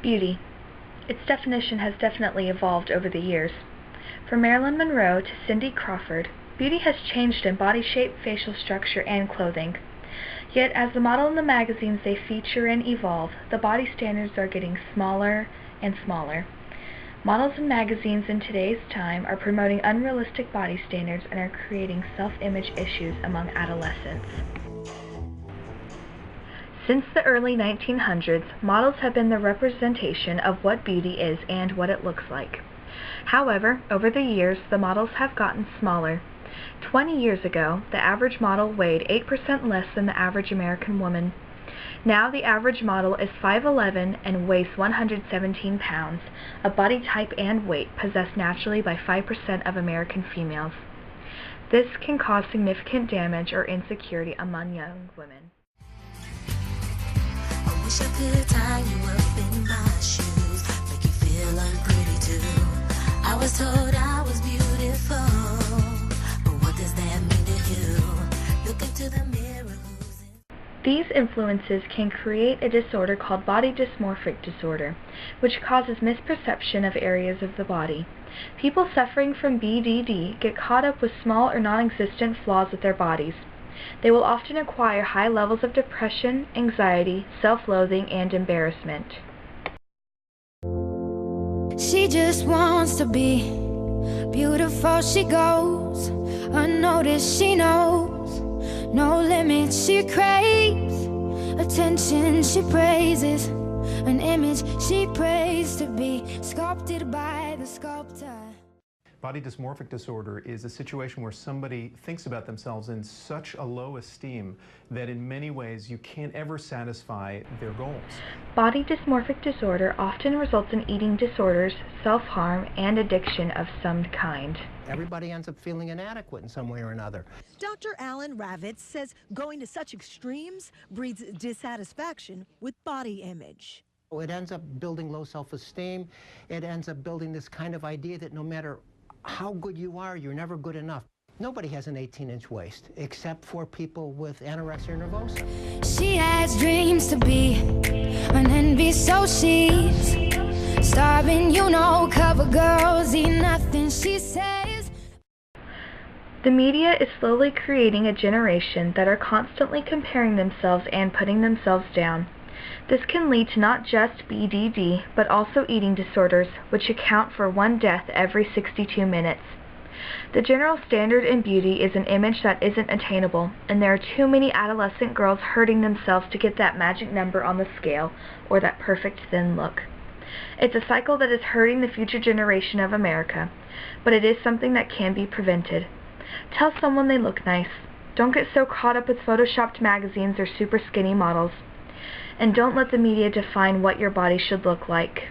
Beauty. Its definition has definitely evolved over the years. From Marilyn Monroe to Cindy Crawford, beauty has changed in body shape, facial structure, and clothing. Yet, as the model in the magazines they feature and evolve, the body standards are getting smaller and smaller. Models in magazines in today's time are promoting unrealistic body standards and are creating self-image issues among adolescents. Since the early 1900s, models have been the representation of what beauty is and what it looks like. However, over the years, the models have gotten smaller. 20 years ago, the average model weighed 8% less than the average American woman. Now the average model is 5'11" and weighs 117 pounds, a body type and weight possessed naturally by 5% of American females. This can cause significant damage or insecurity among young women. I wish I could tie you up in my shoes, make you feel unpretty too. I was told I was beautiful, but what does that mean to you? Look into the mirror. These influences can create a disorder called body dysmorphic disorder, which causes misperception of areas of the body. People suffering from BDD get caught up with small or non-existent flaws with their bodies. They will often acquire high levels of depression, anxiety, self-loathing, and embarrassment. She just wants to be beautiful. She goes unnoticed. She knows no limits. She craves attention. She praises an image she prays to be sculpted by the sculptor. Body dysmorphic disorder is a situation where somebody thinks about themselves in such a low esteem that in many ways you can't ever satisfy their goals. Body dysmorphic disorder often results in eating disorders, self-harm, and addiction of some kind. Everybody ends up feeling inadequate in some way or another. Dr. Alan Ravitz says going to such extremes breeds dissatisfaction with body image. It ends up building low self-esteem. It ends up building this kind of idea that no matter how good you are, you're never good enough. Nobody has an 18-inch waist, except for people with anorexia nervosa. She has dreams to be an envy, so she's starving, you know, cover girls eat nothing, she says. The media is slowly creating a generation that are constantly comparing themselves and putting themselves down. This can lead to not just BDD, but also eating disorders, which account for 1 death every 62 minutes. The general standard in beauty is an image that isn't attainable, and there are too many adolescent girls hurting themselves to get that magic number on the scale, or that perfect thin look. It's a cycle that is hurting the future generation of America, but it is something that can be prevented. Tell someone they look nice. Don't get so caught up with photoshopped magazines or super skinny models. And don't let the media define what your body should look like.